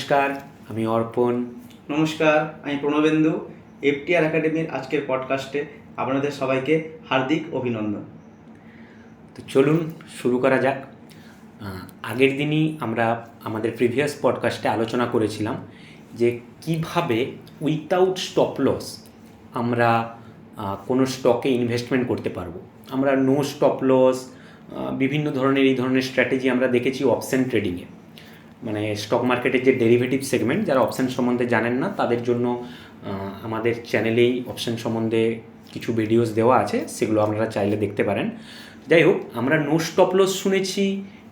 নমস্কার, আমি অর্পণ। নমস্কার, আমি প্রণবেন্দু। এফটিআর একাডেমির আজকের পডকাস্টে আপনাদের সবাইকে হার্দিক অভিনন্দন। তো চলুন শুরু করা যাক। আগের দিনই আমরা আমাদের প্রিভিয়াস পডকাস্টে আলোচনা করেছিলাম যে কিভাবে উইথাউট স্টপ লস আমরা কোনো স্টকে ইনভেস্টমেন্ট করতে পারবো। আমরা নো স্টপ লস, বিভিন্ন ধরনের এই ধরনের স্ট্র্যাটেজি আমরা দেখেছি অপশন ট্রেডিংয়ে, মানে স্টক মার্কেটের যে ডেরিভেটিভ সেগমেন্ট, যারা অপশান সম্বন্ধে জানেন না তাদের জন্য আমাদের চ্যানেলেই অপশান সম্বন্ধে কিছু ভিডিওস দেওয়া আছে, সেগুলো আপনারা চাইলে দেখতে পারেন। যাই হোক, আমরা নো স্টপ লস শুনেছি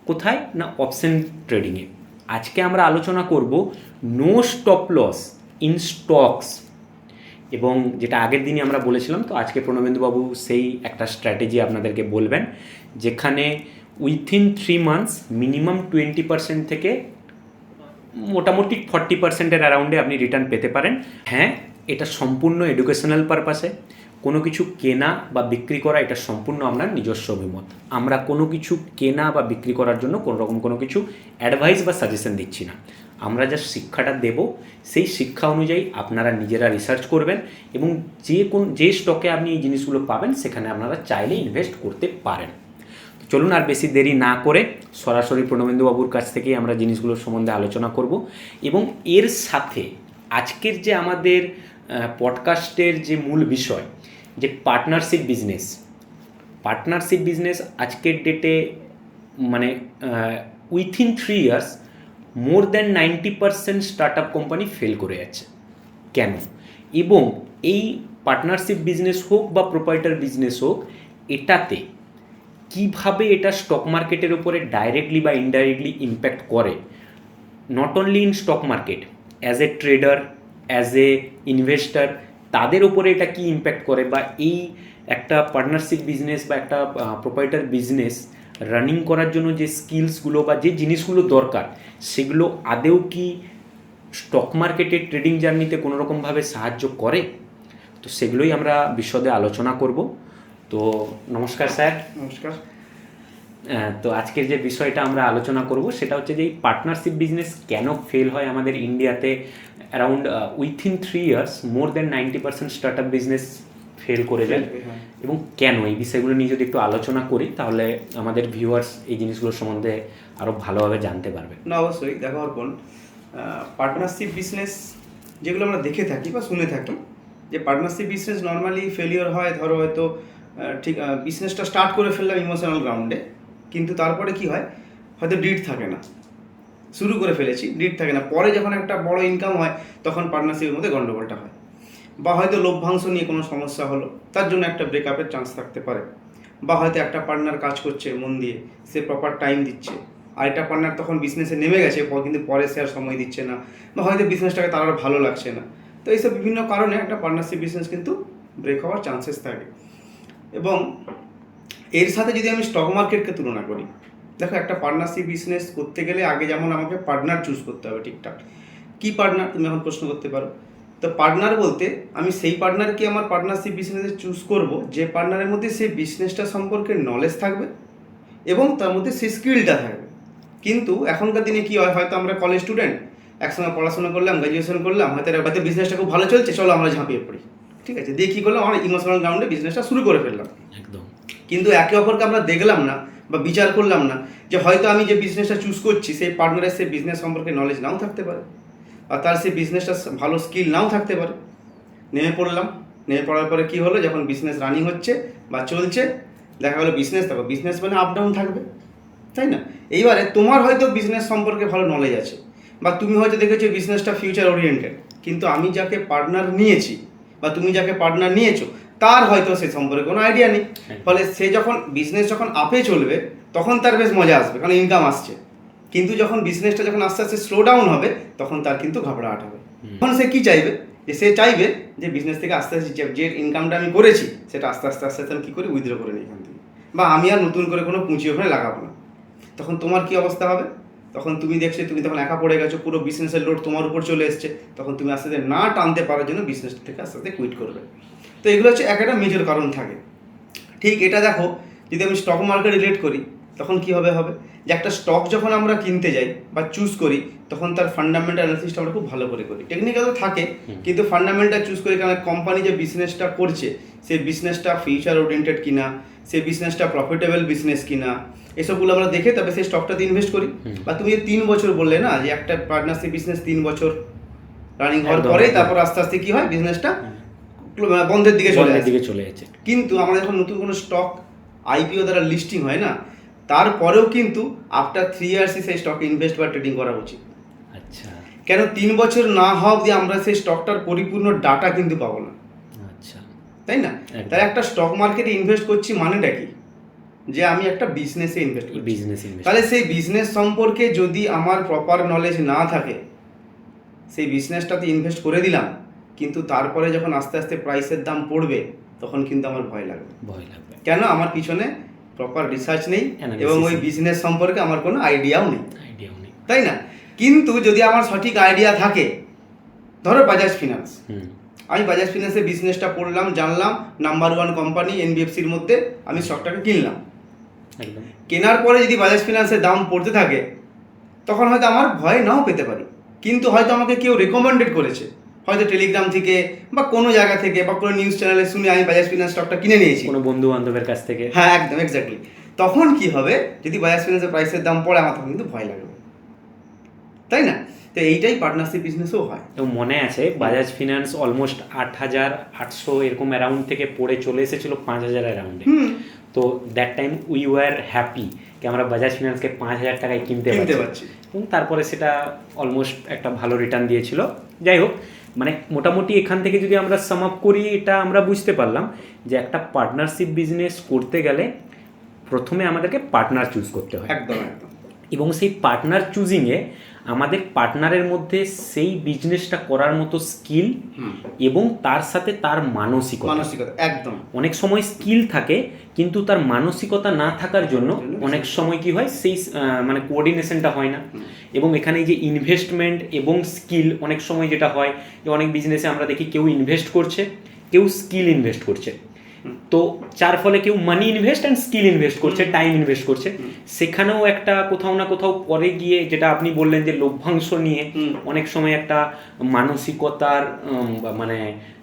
কোথায় না, অপশান ট্রেডিংয়ে। আজকে আমরা আলোচনা করব no stop loss in stocks, এবং যেটা আগের দিনই আমরা বলেছিলাম, তো আজকে প্রণবেন্দুবাবু সেই একটা স্ট্র্যাটেজি আপনাদেরকে বলবেন যেখানে উইথিন 3 মান্থস মিনিমাম 20% থেকে মোটামুটি 40%-এর অ্যারাউন্ডে আপনি রিটার্ন পেতে পারেন। হ্যাঁ, এটা সম্পূর্ণ এডুকেশনাল পারপাসে, কোনো কিছু কেনা বা বিক্রি করা এটা সম্পূর্ণ আপনার নিজস্ব অভিমত। আমরা কোনো কিছু কেনা বা বিক্রি করার জন্য কোনো কিছু অ্যাডভাইস বা সাজেশন দিচ্ছি না। আমরা যা শিক্ষাটা দেব সেই শিক্ষা অনুযায়ী আপনারা নিজেরা রিসার্চ করবেন এবং যে স্টকে আপনি এই জিনিসগুলো পাবেন সেখানে আপনারা চাইলে ইনভেস্ট করতে পারেন। চলুন আর বেশি দেরি না করে সরাসরি প্রণবেন্দুবাবুর কাছ থেকেই আমরা জিনিসগুলোর সম্বন্ধে আলোচনা করব। এবং এর সাথে আজকের যে আমাদের পডকাস্টের যে মূল বিষয়, যে পার্টনারশিপ বিজনেস আজকের ডেটে মানে within 3 years more than 90% start up company fail করে যাচ্ছে। কেন? এবং এই পার্টনারশিপ বিজনেস হোক বা প্রোপ্রাইটার বিজনেস হোক, এটাতে কিভাবে এটা স্টক মার্কেটের উপরে ডাইরেক্টলি বা ইনডাইরেক্টলি ইম্প্যাক্ট করে, not only in stock market, as a tedder, as a investor, তাদের উপরে এটা কি ইম্প্যাক্ট করে, বা এই একটা পার্টনারশিপ বিজনেস বা একটা প্রোপ্রাইটার বিজনেস রানিং করার জন্য যে স্কিলসগুলো বা যে জিনিসগুলো দরকার সেগুলো আদেও কি স্টক মার্কেটের ট্রেডিং জার্নিতে কোনো রকমভাবে সাহায্য করে, তো সেগুলোই আমরা বিশদে আলোচনা করব। তো নমস্কার স্যার। নমস্কার। তো আজকের যে বিষয়টা আমরা আলোচনা করব সেটা হচ্ছে যে এই পার্টনারশিপ বিজনেস কেন ফেল হয় আমাদের ইন্ডিয়াতে। Around within 3 years more than 90% start up business fail করে যায়, এবং কেন, এই বিষয়গুলো নিয়ে যদি একটু আলোচনা করি তাহলে আমাদের ভিউয়ার্স এই জিনিসগুলোর সম্বন্ধে আরও ভালোভাবে জানতে পারবে। না, অবশ্যই। দেখো অর্পণ, পার্টনারশিপ বিজনেস যেগুলো আমরা দেখে থাকি বা শুনে থাকি, যে পার্টনারশিপ বিজনেস নর্মালি ফেলিওর হয়, ধরো হয়তো ঠিক বিজনেসটা স্টার্ট করে ফেললাম ইমোশনাল গ্রাউন্ডে, কিন্তু তারপরে কি হয়, হয়তো ডিড থাকে না, শুরু করে ফেলেছি, ডিড থাকে না, পরে যখন একটা বড় ইনকাম হয় তখন পার্টনারশিপের মধ্যে গন্ডগোলটা হয়, বা হয়তো লভ্যাংশ নিয়ে কোনো সমস্যা হলো, তার জন্য একটা ব্রেকআপের চান্স থাকতে পারে, বা হয়তো একটা পার্টনার কাজ করছে মন দিয়ে, সে প্রপার টাইম দিচ্ছে, আর একটা পার্টনার তখন বিজনেসে নেমে গেছে কিন্তু পরে সে আর সময় দিচ্ছে না, বা হয়তো বিজনেসটাকে তার আর ভালো লাগছে না। তো এইসব বিভিন্ন কারণে একটা পার্টনারশিপ বিজনেস কিন্তু ব্রেক হওয়ার চান্সেস থাকে। এবং এর সাথে যদি আমি স্টক মার্কেটকে তুলনা করি, দেখো একটা পার্টনারশিপ বিজনেস করতে গেলে আগে যেমন আমাকে পার্টনার চুজ করতে হবে ঠিকঠাক। কী পার্টনার, তুমি এখন প্রশ্ন করতে পারো। তো পার্টনার বলতে আমি সেই পার্টনারকে আমার পার্টনারশিপ বিজনেসে চুজ করব যে পার্টনারের মধ্যে সেই বিজনেসটা সম্পর্কে নলেজ থাকবে এবং তার মধ্যে সেই স্কিলটা থাকবে। কিন্তু এখনকার দিনে কী হয়, হয়তো আমরা কলেজ স্টুডেন্ট, একসঙ্গে পড়াশোনা করলাম, গ্র্যাজুয়েশন করলাম, হয়তো বিজনেসটা খুব ভালো চলছে, চলো আমরা ঝাঁপিয়ে পড়ি, ঠিক আছে, দিয়ে কী করলাম, আমরা ইমোশনাল গ্রাউন্ডে বিজনেসটা শুরু করে ফেললাম। একদম। কিন্তু একে অপরকে আমরা দেখলাম না বা বিচার করলাম না যে হয়তো আমি যে বিজনেসটা চুজ করছি সেই পার্টনারের সেই বিজনেস সম্পর্কে নলেজ নাও থাকতে পারে, আর তার সেই বিজনেসটা ভালো স্কিল নাও থাকতে পারে। নেমে পড়ার পরে কী হলো, যখন বিজনেস রানিং হচ্ছে বা চলছে, দেখা গেলো বিজনেস মানে আপ ডাউন থাকবে, তাই না? এইবারে তোমার হয়তো বিজনেস সম্পর্কে ভালো নলেজ আছে, বা তুমি হয়তো দেখেছো বিজনেসটা ফিউচার ওরিয়েন্টেড, কিন্তু আমি যাকে পার্টনার নিয়েছি বা তুমি যাকে পার্টনার নিয়েছো তার হয়তো সে সম্পর্কে কোনো আইডিয়া নেই। ফলে সে যখন বিজনেস যখন আপে চলবে তখন তার বেশ মজা আসবে, কারণ ইনকাম আসছে, কিন্তু যখন বিজনেসটা যখন আস্তে আস্তে স্লো ডাউন হবে তখন তার কিন্তু ঘাবড়াহট হবে। তখন সে কী চাইবে, যে সে চাইবে যে বিজনেস থেকে আস্তে আস্তে যে ইনকামটা আমি করেছি সেটা আস্তে আস্তে আমি কী করে উইথড্র করে নিই এখান থেকে, বা আমি আর নতুন করে কোনো পুঁজি ওখানে লাগাবো না। তখন তোমার কী অবস্থা হবে, তখন তুমি দেখছো তুমি তখন একা পড়ে গেছো, পুরো বিজনেসের লোড তোমার উপর চলে এসছে, তখন তুমি আস্তে আস্তে না টানতে পারার জন্য বিজনেস থেকে আস্তে আস্তে কুইট করবে। তো এগুলো হচ্ছে একটা মেজর কারণ থাকে। ঠিক এটা দেখো, যদি আমি স্টক মার্কেট রিলেট করি, তখন কি হবে যে একটা স্টক যখন আমরা কিনতে যাই বা চুজ করি, তখন তার ফান্ডামেন্টাল অ্যানালিসিসটা আমরা খুব ভালো করে করি। টেকনিক্যাল তো থাকে, কিন্তু ফান্ডামেন্টাল চুজ করি, কারণ কোম্পানি যে বিজনেসটা করছে সেই বিজনেসটা ফিউচার ওরিয়েন্টেড কিনা, সেই বিজনেসটা প্রফিটেবল বিজনেস কিনা, এসবগুলো আমরা দেখে তবে সেই স্টকটাতে ইনভেস্ট করি। বা তুমি যে 3 বছর বললে না, যে একটা পার্টনারশিপ বিজনেস 3 বছর রানিং হওয়ার পরে তারপর আস্তে আস্তে কি হয়, বিজনেসটা বন্ধের দিকে চলে যাচ্ছে। কিন্তু আমাদের যখন নতুন কোনো স্টক আইপিও দ্বারা লিস্টিং হয় না, তারপরেও কিন্তু আফটার 3 ইয়ার্সই সেই স্টকে ইনভেস্ট বা ট্রেডিং করা উচিত। আচ্ছা, কেন 3 বছর না হওয়া অবধি আমরা সেই স্টকটার পরিপূর্ণ ডাটা কিন্তু পাবো না। আচ্ছা, তাই না? তাই একটা স্টক মার্কেটে ইনভেস্ট করছি মানেটা কি, যে আমি একটা বিজনেসে ইনভেস্ট করছি। তাহলে সেই বিজনেস সম্পর্কে যদি আমার প্রপার নলেজ না থাকে, সেই বিজনেসটাতে ইনভেস্ট করে দিলাম, কিন্তু তারপরে যখন আস্তে আস্তে প্রাইসের দাম পড়বে, তখন কিন্তু আমার ভয় লাগবে। কেন? আমার পিছনে প্রপার রিসার্চ নেই এবং ওই বিজনেস সম্পর্কে আমার কোনো আইডিয়াও নেই, তাই না? কিন্তু যদি আমার সঠিক আইডিয়া থাকে, ধরো বাজাজ ফিনান্স, আমি বাজাজ ফিনান্সের বিজনেসটা পড়লাম, জানলাম নাম্বার 1 কোম্পানি এনবিএফসির মধ্যে, আমি স্টকটাকে কিনলাম। কেনার পরে যদি বাজাজ ফিনান্সের দাম পড়তে থাকে, তখন হয়তো আমার ভয় নাও পেতে পারি, কিন্তু হয়তো আমাকে কেউ রেকমেন্ডেড করেছে, হয়তো টেলিগ্রাম থেকে বা কোনো জায়গা থেকে বা কোনো নিউজ চ্যানেলে শুনে আমি বাজাজ ফিনান্স স্টকটা কিনে নিয়েছি, কোনো বন্ধু বান্ধবের কাছ থেকে। হ্যাঁ, একদম এক্স্যাক্টলি। তখন কি হবে, যদি বাজাজ ফিনান্সের প্রাইসের দাম পড়ে, আমার তখন কিন্তু ভয় লাগবে, তাই না? তো এইটাই পার্টনারশিপ বিজনেসও হয়। এবং মনে আছে বাজাজ ফিনান্স অলমোস্ট 8,800 এরকম অ্যারাউন্ড থেকে পড়ে চলে এসেছিল 5,000 অ্যারাউন্ডে। তো that time we were happy কি আমরা বাজাজ ফিনান্সকে 5,000 টাকায় কিনতে পারছি, এবং তারপরে সেটা অলমোস্ট একটা ভালো রিটার্ন দিয়েছিল। যাই হোক, মানে মোটামুটি এখান থেকে যদি আমরা সাম আপ করি, এটা আমরা বুঝতে পারলাম যে একটা পার্টনারশিপ বিজনেস করতে গেলে প্রথমে আমাদেরকে পার্টনার চুজ করতে হয়। একদম একদম। এবং সেই পার্টনার চুজিংয়ে আমাদের পার্টনারের মধ্যে সেই বিজনেসটা করার মতো স্কিল এবং তার সাথে তার মানসিকতা একদম। অনেক সময় স্কিল থাকে, কিন্তু তার মানসিকতা না থাকার জন্য অনেক সময় কি হয়, সেই মানে কোঅর্ডিনেশনটা হয় না। এবং এখানে যে ইনভেস্টমেন্ট এবং স্কিল, অনেক সময় যেটা হয় যে অনেক বিজনেসে আমরা দেখি কেউ ইনভেস্ট করছে, কেউ স্কিল ইনভেস্ট করছে, তো যার ফলে কেউ মানি ইনভেস্ট অ্যান্ড স্কিল ইনভেস্ট করছে, টাইম ইনভেস্ট করছে। সেখানেও একটা কোথাও না কোথাও পরে গিয়ে, যেটা আপনি বললেন যে লভ্যাংশ নিয়ে অনেক সময় একটা মানসিকতার মানে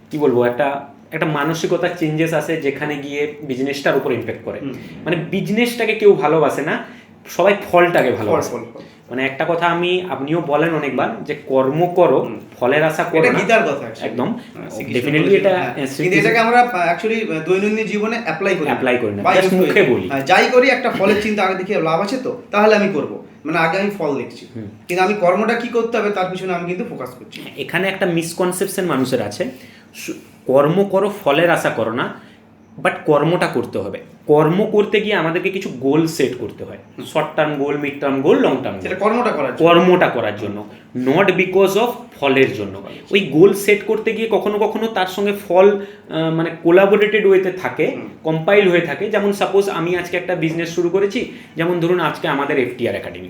কি বলবো, একটা মানসিকতার চেঞ্জেস আসে, যেখানে গিয়ে বিজনেসটার উপর ইমপ্যাক্ট করে। মানে বিজনেসটাকে কেউ ভালোবাসে না, সবাই ফলটাকে ভালোবাসে। মানে একটা কথা আপনিও বলেন অনেকবার যে কর্ম করো, ফলের আশা করো না। গীতার কথা একদম, ডেফিনেটলি এটা, কিন্তু এটাকে আমরা অ্যাকচুয়ালি দৈনন্দিন জীবনে অ্যাপ্লাই করি না, জাস্ট মুখে বলি। যাই করি একটা ফলের চিন্তা আগে দেখি লাভ আছে তো, তাহলে আমি করব, মানে আগে আমি ফল দেখছি, কিন্তু আমি কর্মটা কি করতে হবে তার পিছনে আমি কিন্তু ফোকাস করছি। এখানে একটা মিসকনসেপশন মানুষের আছে, কর্ম করো, ফলের আশা করো না, বাট কর্মটা করতে হবে। কর্ম করতে গিয়ে আমাদেরকে কিছু গোল সেট করতে হয়, short term goal, mid term goal, long term goal. কর্মটা করার জন্য, নট বিকজ অফ ফলের জন্য। ওই গোল সেট করতে গিয়ে কখনো কখনো তার সঙ্গে ফল মানে কোলাবোরেটেড ওয়েতে থাকে, কম্পাইল হয়ে থাকে। যেমন সাপোজ আমি আজকে একটা বিজনেস শুরু করেছি, যেমন ধরুন আজকে আমাদের FTR একাডেমি,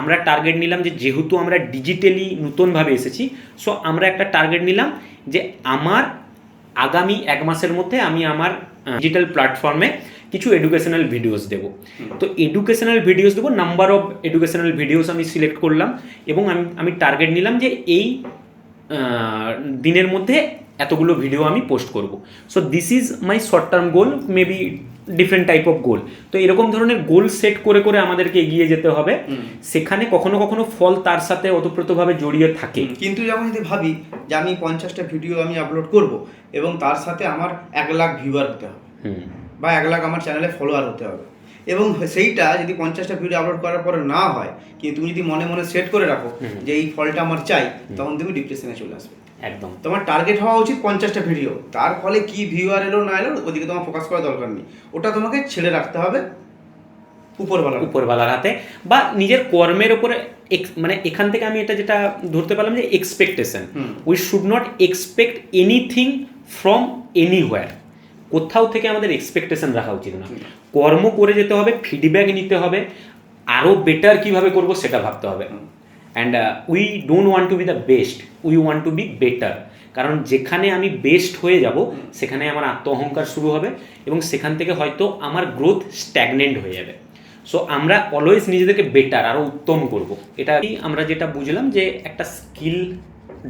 আমরা টার্গেট নিলাম যে যেহেতু আমরা ডিজিটালি নতুনভাবে এসেছি, সো আমরা একটা টার্গেট নিলাম যে আমার আগামী 1 মাসের মধ্যে আমি আমার ডিজিটাল প্ল্যাটফর্মে কিছু এডুকেশনাল ভিডিওস দেবো। তো এডুকেশনাল ভিডিওস দেবো, নাম্বার অফ এডুকেশনাল ভিডিওস আমি সিলেক্ট করলাম, এবং আমি টার্গেট নিলাম যে এই দিনের মধ্যে এতগুলো ভিডিও আমি পোস্ট করব। So this is my short term goal, maybe different type of goal. তো এরকম ধরনের গোল সেট করে করে আমাদেরকে এগিয়ে যেতে হবে। সেখানে কখনো কখনো ফল তার সাথে ওতপ্রোতভাবে জড়িয়ে থাকে। কিন্তু যখন যদি ভাবি যে আমি 50টা ভিডিও আমি আপলোড করব এবং তার সাথে আমার 1 লাখ ভিউয়ার হতে হবে, বা 1 লাখ আমার চ্যানেলে ফলোয়ার হতে হবে, এবং সেইটা যদি 50টা ভিডিও আপলোড করার পরে না হয়, কিন্তু তুমি যদি মনে মনে সেট করে রাখো যে এই ফলটা আমার চাই, তখন তুমি ডিপ্রেশনে চলে আসবে। একদম, তোমার টার্গেট হওয়া উচিত 50টা ভিডিও, তার ফলে কি ভিউয়ার এলো না এলো ওদিকে তোমার ফোকাস করার দরকার নেই, ওটা তোমাকে ছেড়ে রাখতে হবে উপরওয়ালার হাতে, বা নিজের কর্মের উপরে। মানে এখান থেকে আমি এটা যেটা ধরতে পারলাম যে expectation, we should not expect anything from anywhere. কোথাও থেকে আমাদের এক্সপেকটেশন রাখা উচিত না। কর্ম করে যেতে হবে, ফিডব্যাক নিতে হবে, আরও বেটার কীভাবে করবো সেটা ভাবতে হবে। And we don't want to B the best, we want to be better. কারণ যেখানে আমি বেস্ট হয়ে যাব সেখানে আমার আত্ম অহংকার শুরু হবে এবং সেখান থেকে হয়তো আমার গ্রোথ স্ট্যাগনেন্ট হয়ে যাবে। সো আমরা অলওয়েজ নিজেদেরকে বেটার আরও উত্তম করব। এটা আমরা যেটা বুঝলাম যে একটা স্কিল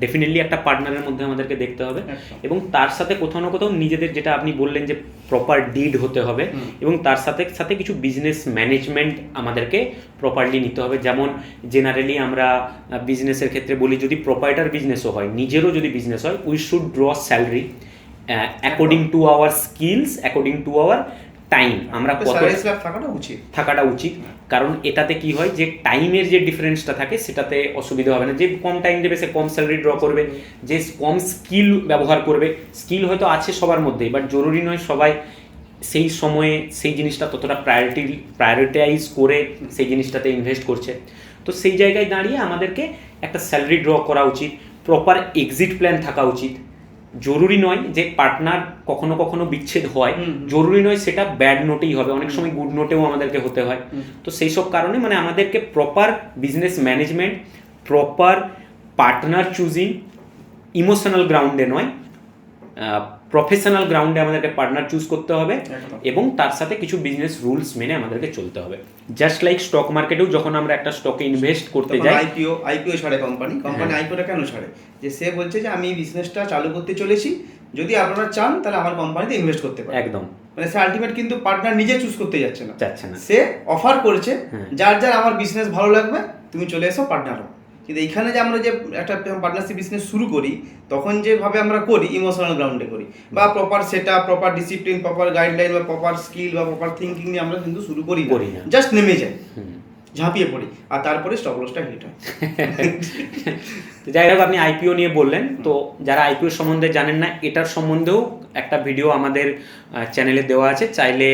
ডেফিনেটলি একটা পার্টনারের মধ্যে আমাদেরকে দেখতে হবে এবং তার সাথে কোথাও না কোথাও নিজেদের, যেটা আপনি বললেন যে প্রপার ডিড হতে হবে এবং তার সাথে সাথে কিছু বিজনেস ম্যানেজমেন্ট আমাদেরকে প্রপারলি নিতে হবে। যেমন জেনারেলি আমরা বিজনেসের ক্ষেত্রে বলি, যদি প্রোপাইটার বিজনেসও হয়, নিজেরও যদি বিজনেস হয়, we should draw salary according to our skills, according to our time. আমরা থাকাটা উচিত, কারণ এটাতে কি হয় যে টাইমের যে ডিফারেন্সটা থাকে সেটাতে অসুবিধা হবে না। যে কম টাইম দেবে সে কম স্যালারি ড্র করবে, যে কম স্কিল ব্যবহার করবে, স্কিল হয়তো আছে সবার মধ্যেই, বাট জরুরি নয় সবাই সেই সময়ে সেই জিনিসটা ততটা প্রায়োরিটাইজ করে সেই জিনিসটাতে ইনভেস্ট করছে। তো সেই জায়গায় দাঁড়িয়ে আমাদেরকে একটা স্যালারি ড্র করা উচিত, প্রপার এক্সিট প্ল্যান থাকা উচিত। জরুরি নয় যে পার্টনার কখনো কখনো বিচ্ছেদ হয়, জরুরি নয় সেটা ব্যাড নোটেই হবে, অনেক সময় গুড নোটেও আমাদেরকে হতে হয়। তো সেই সব কারণে মানে আমাদেরকে proper business management, proper partner choosing, emotional গ্রাউন্ডে নয় প্রফেশনাল গ্রাউন্ডে আমাদেরকে পার্টনার চুজ করতে হবে এবং তার সাথে কিছু বিজনেস রুলস মেনে আমাদেরকে চলতে হবে। জাস্ট লাইক স্টক মার্কেটেও যখন আমরা একটা স্টকে ইনভেস্ট করতে যাই, আইপিও ছাড়ে কোম্পানি আইপিওটা কেন ছাড়ে? যে সে বলছে যে আমি বিজনেসটা চালু করতে চলেছি, যদি আপনারা চান তাহলে আমার কোম্পানিতে ইনভেস্ট করতে পারেন। একদম, মানে সে আলটিমেট কিন্তু পার্টনার নিজে চুজ করতে যাচ্ছে না, সে অফার করেছে যার যার আমার বিজনেস ভালো লাগবে তুমি চলে এসো পার্টনার হও। কিন্তু এইখানে যে আমরা যে একটা পার্টনারশিপ বিজনেস শুরু করি তখন যেভাবে আমরা করি ইমোশনাল গ্রাউন্ডে করি, বা proper setup, proper discipline, proper guideline বা প্রপার স্কিল বা প্রপার থিঙ্কিং নিয়ে আমরা কিন্তু শুরু করি না, জাস্ট নেমে যাই, ঝাঁপিয়ে পড়ি, আর তারপরে স্টপ লসটা হিট হয়। যাই হোক, আপনি আইপিও নিয়ে বললেন, তো যারা আইপিও সম্বন্ধে জানেন না, এটার সম্বন্ধেও একটা ভিডিও আমাদের চ্যানেলে দেওয়া আছে, চাইলে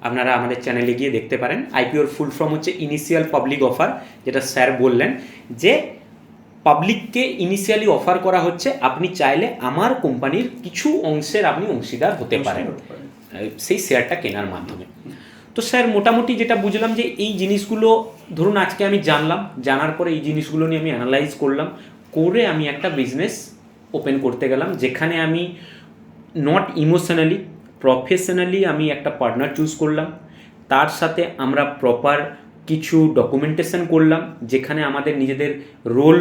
আপনারা আমাদের চ্যানেলে গিয়ে দেখতে পারেন। আইপিওর ফুল ফর্ম হচ্ছে ইনিশিয়াল পাবলিক অফার, যেটা স্যার বললেন যে পাবলিককে ইনিশিয়ালি অফার করা হচ্ছে, আপনি চাইলে আমার কোম্পানির কিছু অংশের আপনি অংশীদার হতে পারেন সেই শেয়ারটা কেনার মাধ্যমে। তো স্যার মোটামুটি যেটা বুঝলাম যে এই জিনিসগুলো ধরুন আজকে আমি জানলাম, জানার পরে এই জিনিসগুলো নিয়ে আমি অ্যানালাইজ করলাম, করে আমি একটা বিজনেস ওপেন করতে গেলাম, যেখানে আমি নট ইমোশনালি, প্রফেশনালি আমি একটা পার্টনার চুজ করলাম। তার সাথে আমরা প্রপার কিছু ডকুমেন্টেশন করলাম, যেখানে আমাদের নিজেদের রোল,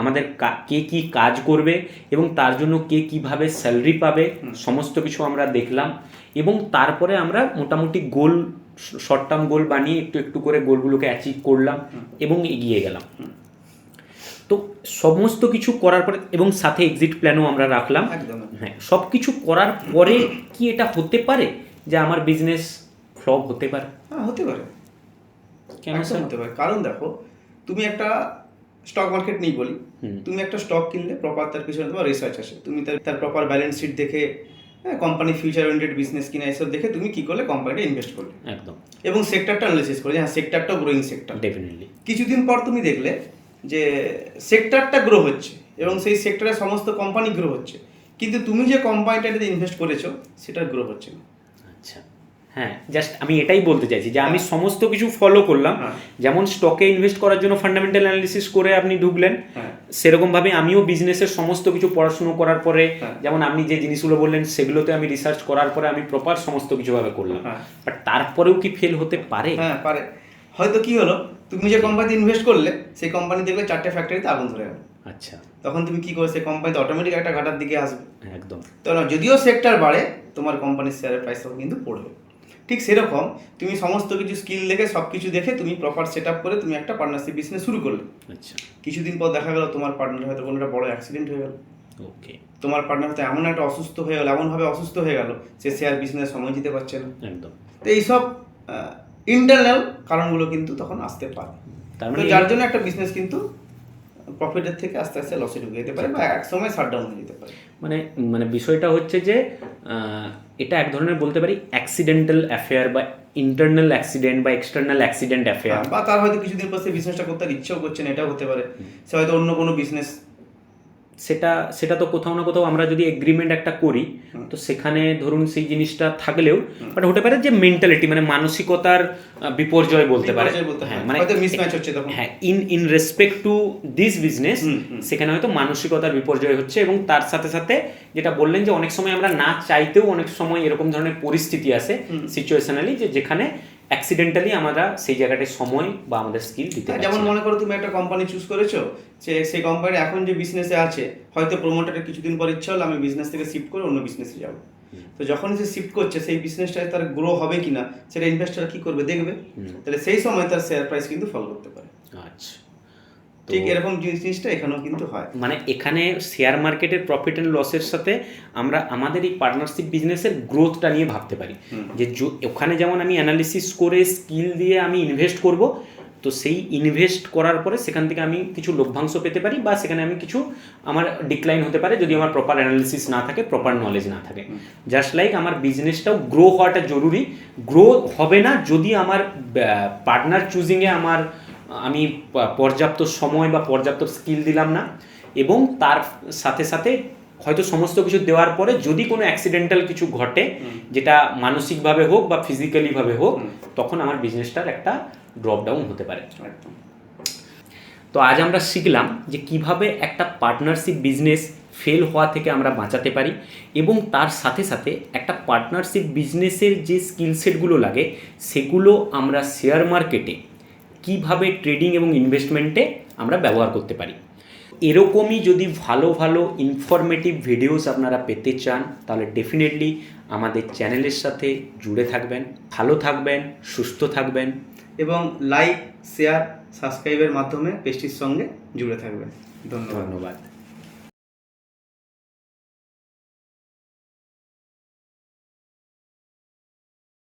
আমাদের কে কী কাজ করবে এবং তার জন্য কে কীভাবে স্যালারি পাবে, সমস্ত কিছু আমরা দেখলাম। এবং তারপরে আমরা মোটামুটি গোল, শর্ট টার্ম গোল বানিয়ে একটু একটু করে গোলগুলোকে অ্যাচিভ করলাম এবং এগিয়ে গেলাম। তো সমস্ত কিছু করার পরে এবং সাথে এক্সিট প্ল্যানও আমরা রাখলাম। হ্যাঁ, সব কিছু করার পরে কি এটা হতে পারে যে আমার বিজনেস ফ্লপ হতে পারে? হ্যাঁ, হতে পারে। কেন হতে পারে? কারণ দেখো, তুমি একটা স্টক মার্কেট নেই বলি, তুমি একটা স্টক কিনলে প্রপার তার পিছনে তোমার রিসার্চ আসে, তুমি তার প্রপার ব্যালেন্স শিট দেখে, কোম্পানি ফিউচার ওরিয়েন্টেড বিজনেস কিনা এসব দেখে তুমি কি করলে কোম্পানিতে ইনভেস্ট করলে একদম, এবং সেক্টরটা অ্যানালিসিস করলে, হ্যাঁ সেক্টরটাও গ্রোয়িং সেক্টর, ডেফিনেটলি। কিছুদিন পর তুমি দেখলে যে সেক্টরটা গ্রো হচ্ছে এবং সেই সেক্টরে সমস্ত কোম্পানি গ্রো হচ্ছে, কিন্তু তুমি যে কোম্পানিটাতে ইনভেস্ট করেছো সেটা গ্রো হচ্ছে না। আচ্ছা, হ্যাঁ, জাস্ট আমি এটাই বলতে চাইছি যে আমি সমস্ত কিছু ফলো করলাম, যেমন স্টকে ইনভেস্ট করার জন্য ফান্ডামেন্টাল অ্যানালিসিস করে আপনি ঢুকলেন, সেরকমভাবে আমিও বিজনেসের সমস্ত কিছু পড়াশুনো করার পরে, যেমন আপনি যে জিনিসগুলো বললেন সেগুলোতে আমি রিসার্চ করার পরে আমি প্রপার সমস্ত কিছুভাবে করলাম। বাট তারপরেও কি ফেল হতে পারে? হ্যাঁ পারে। হয়তো কি হলো, তুমি যে কোম্পানিতে ইনভেস্ট করলে সেই কোম্পানি দেখলে 4টে ফ্যাক্টরিতে আগুন ধরে গেল। আচ্ছা, তখন তুমি কি করবে? সেই কোম্পানিতে অটোমেটিক একটা ঘাটার দিকে আসবে। একদম। তো যদিও সেক্টর বাড়ে, তোমার কোম্পানির শেয়ারের প্রাইস তখন কিন্তু পড়বে। ঠিক সেরকম তুমি সমস্ত কিছু স্কিল দেখে, সব কিছু দেখে তুমি প্রপার সেট আপ করে তুমি একটা পার্টনারশিপ বিজনেস শুরু করলে। আচ্ছা, কিছুদিন পর দেখা গেল তোমার পার্টনার হয়তো কোনো একটা বড় অ্যাক্সিডেন্ট হয়ে গেল। ওকে। তোমার পার্টনার হয়তো এমন একটা অসুস্থ হয়ে গেল, এমনভাবে অসুস্থ হয়ে গেল সে শেয়ার বিজনেস সময় দিতে পারছে না। একদম। তো এইসব ইন্টারনাল কারণগুলো কিন্তু তখন আসতে পারে, যার জন্য একটা বিজনেস কিন্তু প্রফিটের থেকে আস্তে আস্তে লসে ঢুকে যেতে পারে বা এক সময় শাটডাউন হয়ে যেতে পারে। মানে বিষয়টা হচ্ছে যে এটা এক ধরনের বলতে পারি অ্যাক্সিডেন্টাল অ্যাফেয়ার বা ইন্টারনাল অ্যাক্সিডেন্ট বা এক্সটার্নাল অ্যাক্সিডেন্ট অ্যাফেয়ার, বা তার হয়তো কিছুদিন পর সে বিজনেসটা করতে ইচ্ছেও করছে না, এটাও হতে পারে। সে হয়তো অন্য কোনো বিজনেস সেটা তো কোথাও না কোথাও আমরা যদি এগ্রিমেন্ট একটা করি, তো সেখানে ধরুন সেই জিনিসটা থাকলেও বাট হতে পারে যে মেন্টালিটি মানে মানসিকতার বিপর্যয় বলতে পারে, হ্যাঁ মানে মিসম্যাচ হচ্ছে তখন, হ্যাঁ in respect to this business সেখানে হয়তো মানসিকতার বিপর্যয় হচ্ছে। এবং তার সাথে সাথে যেটা বললেন যে অনেক সময় আমরা না চাইতেও অনেক সময় এরকম ধরনের পরিস্থিতি আসে সিচুয়েশনালি যেখানে অ্যাক্সিডেন্টালি আমরা সেই জায়গাটায় সময় বা আমাদের স্কিল দিতে পারছি। যেমন মনে করো তুমি একটা কোম্পানি চুজ করেছো, যে সেই কোম্পানি এখন যে বিজনেসে আছে, হয়তো প্রমোটারের কিছুদিন পর ইচ্ছা হলো আমি বিজনেস থেকে শিফট করে অন্য বিজনেসে যাব। তো যখন সে শিফট করছে সেই বিজনেসটা তার গ্রো হবে কিনা সেটা ইনভেস্টর কি করবে দেখবে, তাহলে সেই সময় তার শেয়ার প্রাইস কিন্তু ফল করতে পারে। আচ্ছা, ঠিক এরকম জিনিসটা এখানেও কিন্তু হয়। মানে এখানে শেয়ার মার্কেটের প্রফিট অ্যান্ড লসের সাথে আমরা আমাদের এই পার্টনারশিপ বিজনেসের গ্রোথটা নিয়ে ভাবতে পারি, যে ওখানে যেমন আমি অ্যানালিসিস করে স্কিল দিয়ে আমি ইনভেস্ট করব, তো সেই ইনভেস্ট করার পরে সেখান থেকে আমি কিছু লভ্যাংশ পেতে পারি বা সেখানে আমি কিছু আমার ডিক্লাইন হতে পারে যদি আমার প্রপার অ্যানালিসিস না থাকে, প্রপার নলেজ না থাকে। জাস্ট লাইক আমার বিজনেসটাও গ্রো হওয়াটা জরুরি। গ্রো হবে না যদি আমার পার্টনার চুজিংয়ে আমি পর্যাপ্ত সময় বা পর্যাপ্ত স্কিল দিলাম না, এবং তার সাথে সাথে হয়তো সমস্ত কিছু দেওয়ার পরে যদি কোনো অ্যাক্সিডেন্টাল কিছু ঘটে, যেটা মানসিকভাবে হোক বা ফিজিক্যালিভাবে হোক, তখন আমার বিজনেসটার একটা ড্রপ ডাউন হতে পারে। তো আজ আমরা শিখলাম যে কিভাবে একটা পার্টনারশিপ বিজনেস ফেল হওয়া থেকে আমরা বাঁচাতে পারি, এবং তার সাথে সাথে একটা পার্টনারশিপ বিজনেসের যে স্কিল সেটগুলো লাগে সেগুলো আমরা শেয়ার মার্কেটে কিভাবে ট্রেডিং এবং ইনভেস্টমেন্টে আমরা ব্যবহার করতে পারি। এরকমই যদি ভালো ভালো ইনফরমেটিভ ভিডিওস আপনারা পেতে চান তাহলে ডেফিনেটলি আমাদের চ্যানেলের সাথে জুড়ে থাকবেন। ভালো থাকবেন, সুস্থ থাকবেন এবং লাইক, শেয়ার, সাবস্ক্রাইবের মাধ্যমে পেজটির সঙ্গে জুড়ে থাকবেন। ধন্যবাদ।